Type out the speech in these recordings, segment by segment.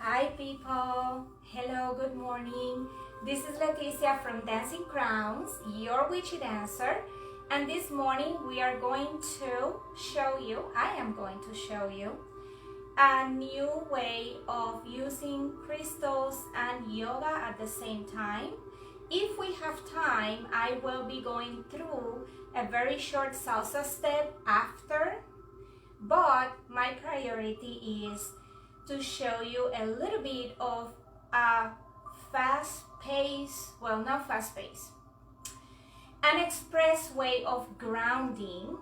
Hi people, hello, good morning. This is Leticia from Dancing Crowns, your witchy dancer. And this morning we are going to show you, I am going to show you a new way of using crystals and yoga at the same time. If we have time, I will be going through a very short salsa step after, but my priority is to show you a little bit of a fast pace, well, not fast pace, an express way of grounding,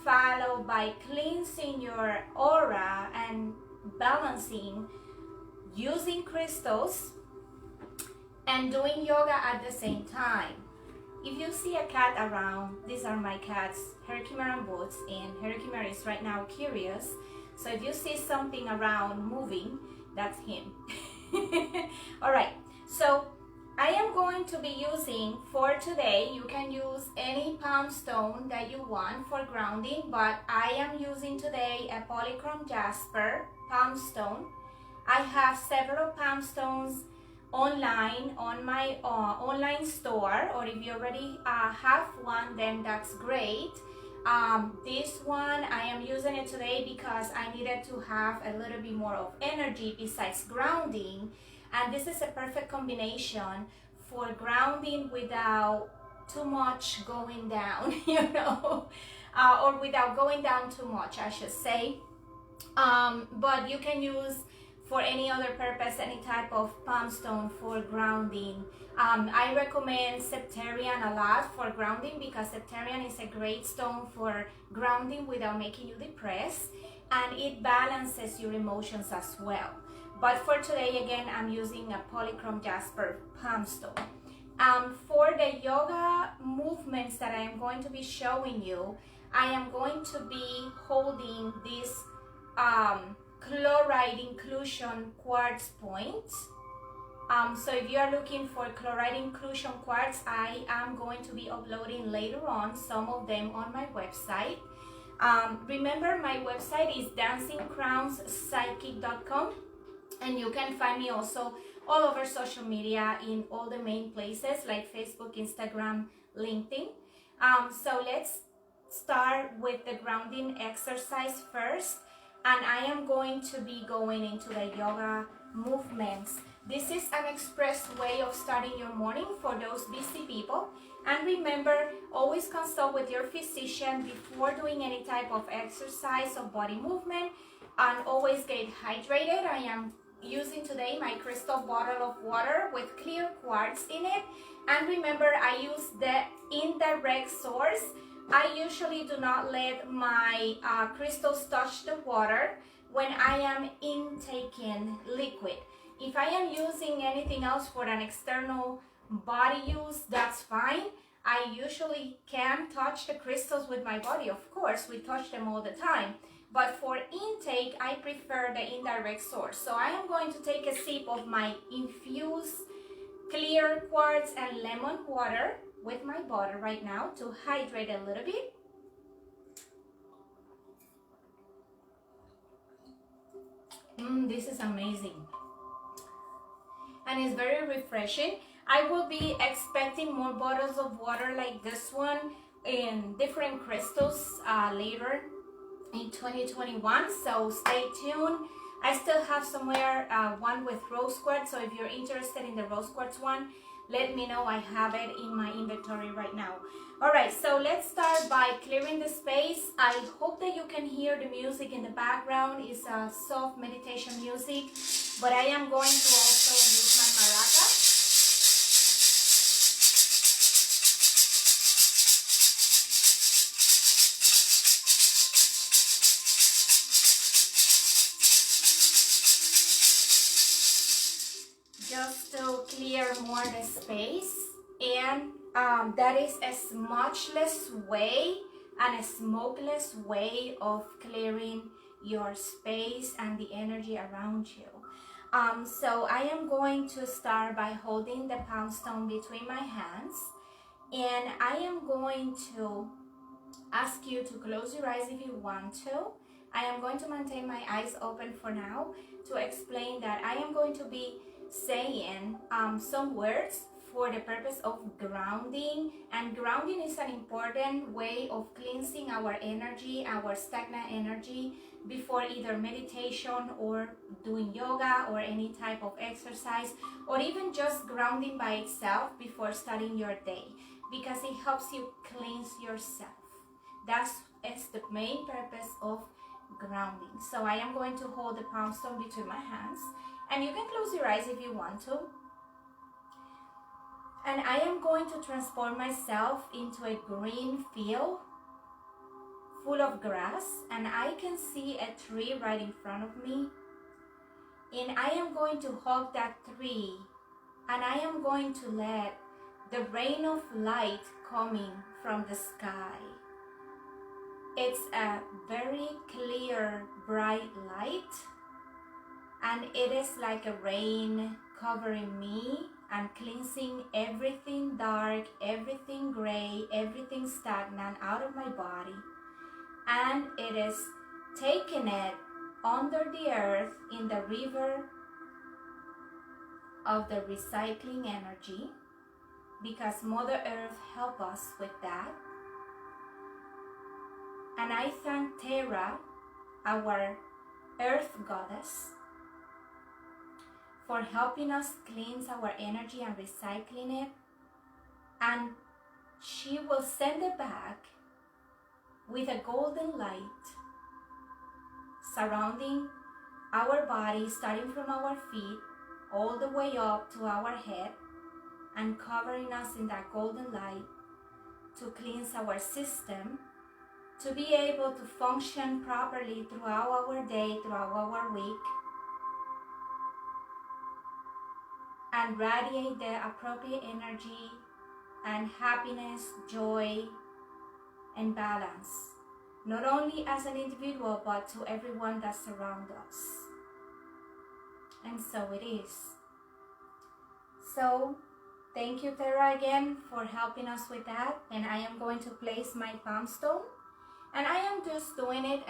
followed by cleansing your aura and balancing using crystals and doing yoga at the same time. If you see a cat around, these are my cats, Herkimer and Boots, and Herkimer is right now curious. So if you see something around moving, that's him. Alright, so I am going to be using for today, you can use any palm stone that you want for grounding, but I am using today a polychrome jasper palm stone. I have several palm stones online on my online store, or if you already have one, then that's great. This one I am using it today because I needed to have a little bit more of energy besides grounding, and this is a perfect combination for grounding without too much going down, you know, or without going down too much, I should say. But you can use for any other purpose any type of palm stone for grounding. I recommend septarian a lot for grounding because septarian is a great stone for grounding without making you depressed, and it balances your emotions as well. But for today, again, I'm using a polychrome jasper palm stone. For the yoga movements that I am going to be showing you, I am going to be holding this chloride inclusion quartz points. So if you are looking for chloride inclusion quartz, I am going to be uploading later on some of them on my website. Remember, my website is dancingcrownspsychic.com, and you can find me also all over social media in all the main places like Facebook, Instagram, LinkedIn. So let's start with the grounding exercise first, and I am going to be going into the yoga movements. This is an express way of starting your morning for those busy people. And remember, always consult with your physician before doing any type of exercise or body movement, and always get hydrated. I am using today my crystal bottle of water with clear quartz in it. And remember, I use the indirect source. I usually do not let my crystals touch the water when I am intaking liquid. If I am using anything else for an external body use, that's fine. I usually can touch the crystals with my body. Of course, we touch them all the time. But for intake, I prefer the indirect source. So I am going to take a sip of my infused clear quartz and lemon water with my bottle right now to hydrate a little bit. This is amazing. And it's very refreshing. I will be expecting more bottles of water like this one in different crystals later in 2021, so stay tuned. I still have somewhere one with rose quartz, so if you're interested in the rose quartz one, let me know. I have it in my inventory right now. Alright, so let's start by clearing the space. I hope that you can hear the music in the background. It's a soft meditation music, but I am going to also use my maraca. Just to clear more the space, and that is a smudgeless way and a smokeless way of clearing your space and the energy around you. So I am going to start by holding the palm stone between my hands, and I am going to ask you to close your eyes if you want to, I am going to maintain my eyes open for now to explain that I am going to be saying some words for the purpose of grounding. And grounding is an important way of cleansing our energy, our stagnant energy, before either meditation or doing yoga or any type of exercise, or even just grounding by itself before starting your day, because it helps you cleanse yourself. It's the main purpose of grounding. So I am going to hold the palm stone between my hands, and you can close your eyes if you want to. And I am going to transform myself into a green field full of grass, and I can see a tree right in front of me. And I am going to hug that tree, and I am going to let the rain of light coming from the sky. It's a very clear, bright light, and it is like a rain covering me and cleansing everything dark, everything gray, everything stagnant out of my body. And it is taking it under the earth in the river of the recycling energy, because Mother Earth helps us with that. And I thank Terra, our earth goddess, for helping us cleanse our energy and recycling it. And she will send it back with a golden light surrounding our body, starting from our feet all the way up to our head, and covering us in that golden light to cleanse our system, to be able to function properly throughout our day, throughout our week, and radiate the appropriate energy and happiness, joy, and balance, not only as an individual, but to everyone that surrounds us. And so it is. So thank you, Terra, again for helping us with that. And I am going to place my palm stone, and I am just doing it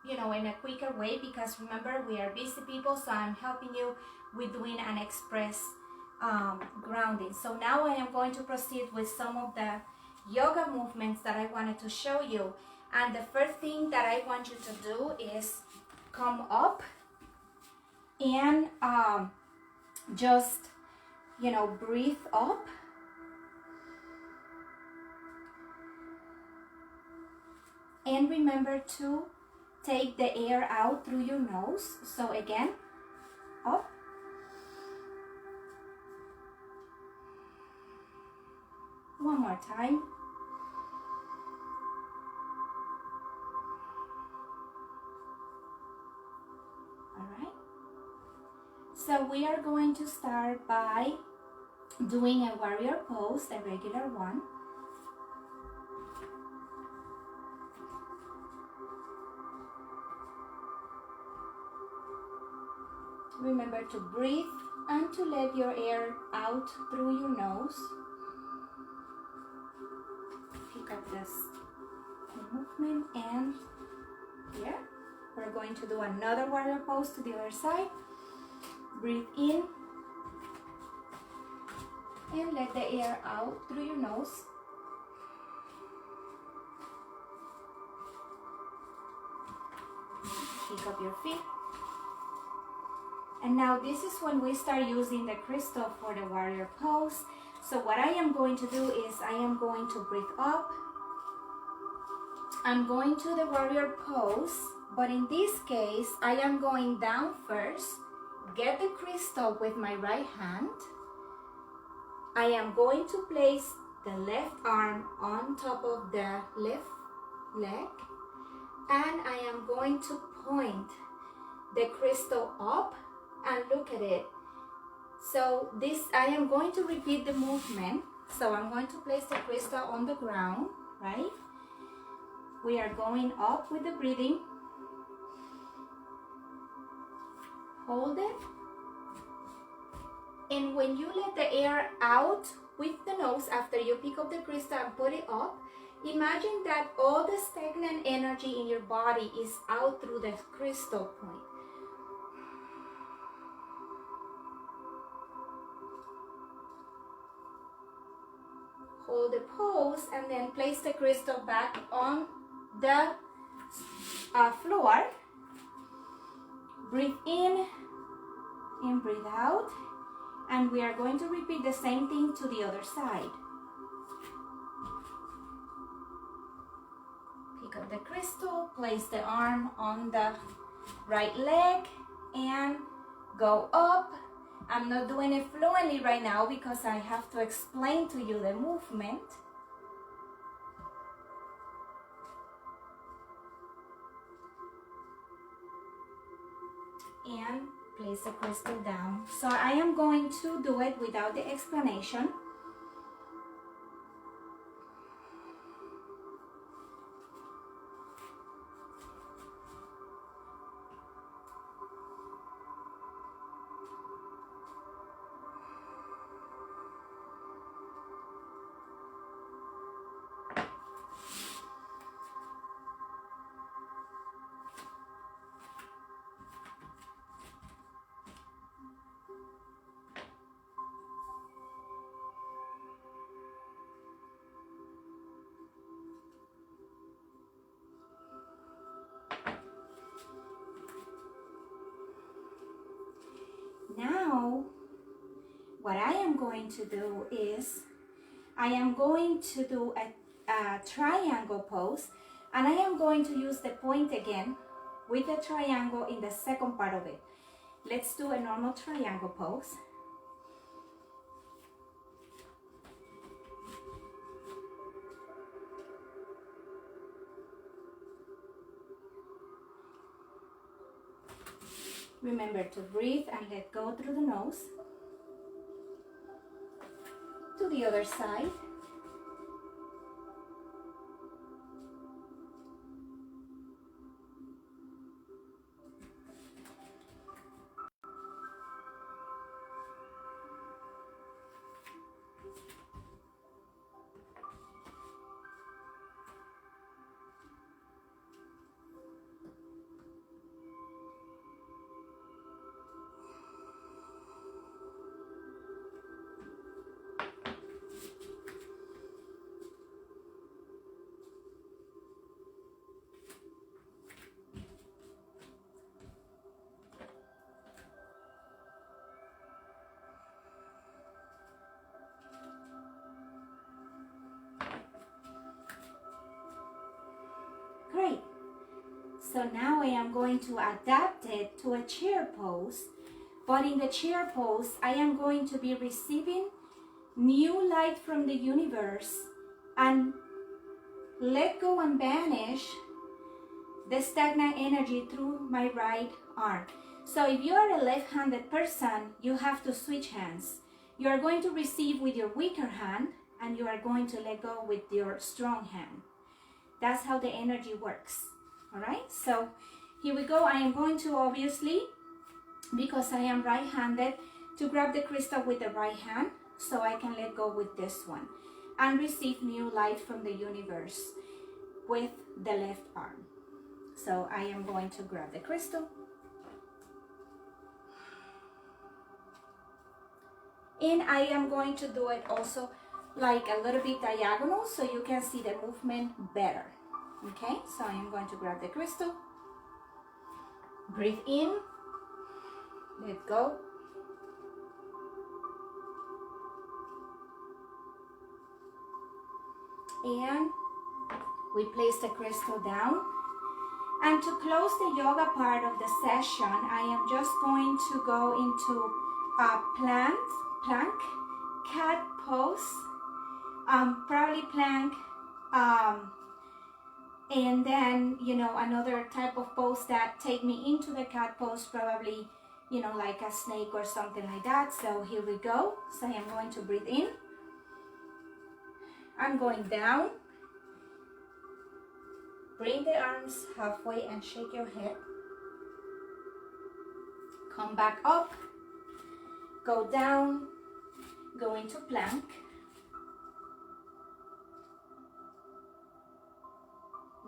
in a quicker way, because remember, we are busy people, so I'm helping you with doing an express grounding. So now I am going to proceed with some of the yoga movements that I wanted to show you. And the first thing that I want you to do is come up and just breathe up, and remember to take the air out through your nose. So again, up, one more time, all right. So we are going to start by doing a warrior pose, a regular one. Remember to breathe and to let your air out through your nose. Pick up this movement, and here we're going to do another warrior pose to the other side. Breathe in and let the air out through your nose. Pick up your feet. And now this is when we start using the crystal for the warrior pose. So what I am going to do is I am going to breathe up. I'm going to the warrior pose, but in this case, I am going down first. Get the crystal with my right hand. I am going to place the left arm on top of the left leg, and I am going to point the crystal up and look at it. So this, I am going to repeat the movement. So I'm going to place the crystal on the ground, right? We are going up with the breathing. Hold it. And when you let the air out with the nose after you pick up the crystal and put it up, Imagine that all the stagnant energy in your body is out through the crystal point. Hold the pose and then place the crystal back on the floor. Breathe in and breathe out. And we are going to repeat the same thing to the other side. Pick up the crystal, place the arm on the right leg and go up. I'm not doing it fluently right now because I have to explain to you the movement. And place the crystal down. So I am going to do it without the explanation. Now, what I am going to do is, I am going to do a triangle pose, and I am going to use the point again with the triangle in the second part of it. Let's do a normal triangle pose. Remember to breathe and let go through the nose. To the other side. Great. So now I am going to adapt it to a chair pose. But in the chair pose, I am going to be receiving new light from the universe and let go and banish the stagnant energy through my right arm. So if you are a left-handed person, you have to switch hands. You are going to receive with your weaker hand and you are going to let go with your strong hand. That's how the energy works. All right, so here we go. I am going to, obviously, because I am right-handed, to grab the crystal with the right hand so I can let go with this one and receive new light from the universe with the left arm. So I am going to grab the crystal and I am going to do it also like a little bit diagonal so you can see the movement better. Okay, so I am going to grab the crystal, breathe in, let go, and we place the crystal down. And to close the yoga part of the session, I am just going to go into a plank, cat pose, probably plank, and then, you know, another type of pose that take me into the cat pose, probably, you know, like a snake or something like that. So here we go. So I am going to breathe in. I'm going down. Bring the arms halfway and shake your head. Come back up. Go down. Go into plank.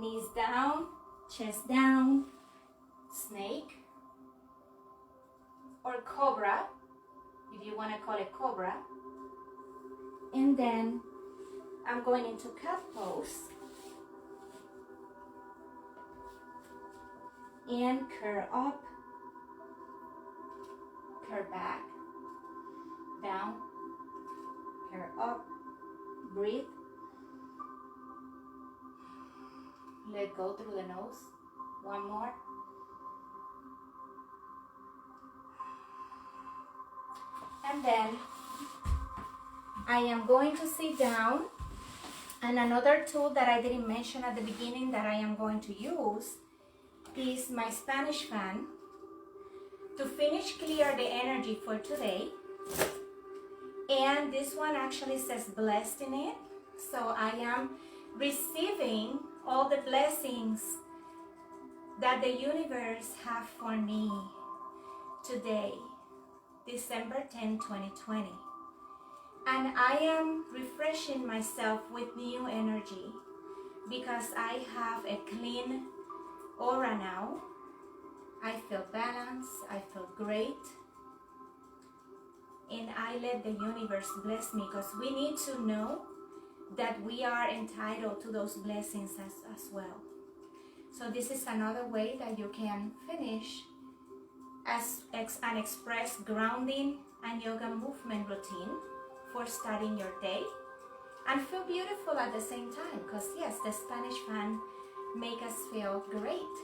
Knees down, chest down, snake, or cobra, if you want to call it cobra. And then I'm going into cat pose. And curl up, curl back, down, curl up, breathe. Let go through the nose. One more. And then I am going to sit down. And another tool that I didn't mention at the beginning that I am going to use is my Spanish fan to finish clear the energy for today. And this one actually says blessed in it. So I am receiving all the blessings that the universe have for me today, December 10, 2020. And I am refreshing myself with new energy because I have a clean aura now. I feel balanced, I feel great. And I let the universe bless me because we need to know that we are entitled to those blessings as well. So this is another way that you can finish an express grounding and yoga movement routine for starting your day and feel beautiful at the same time, because yes, the Spanish fan make us feel great.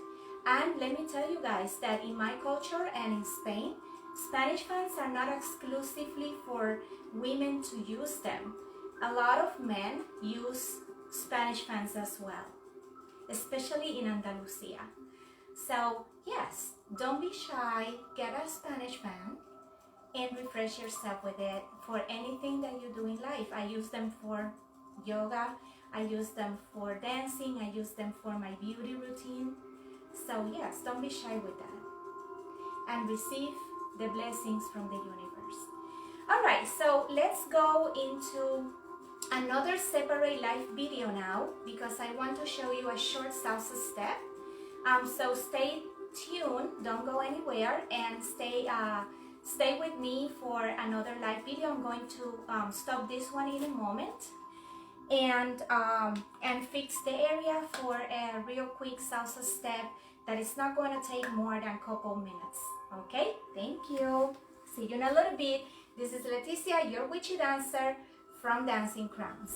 And let me tell you guys that in my culture and in Spain, Spanish fans are not exclusively for women to use them. A lot of men use Spanish fans as well, especially in Andalusia. So yes, don't be shy, get a Spanish fan and refresh yourself with it for anything that you do in life. I use them for yoga, I use them for dancing, I use them for my beauty routine. So yes, don't be shy with that. And receive the blessings from the universe. All right, so let's go into another separate live video now because I want to show you a short salsa step. So stay tuned, don't go anywhere, and stay with me for another live video. I'm going to stop this one in a moment and fix the area for a real quick salsa step that is not going to take more than a couple minutes. Okay, thank you. See you in a little bit. This is Leticia, your witchy dancer from Dancing Crowns.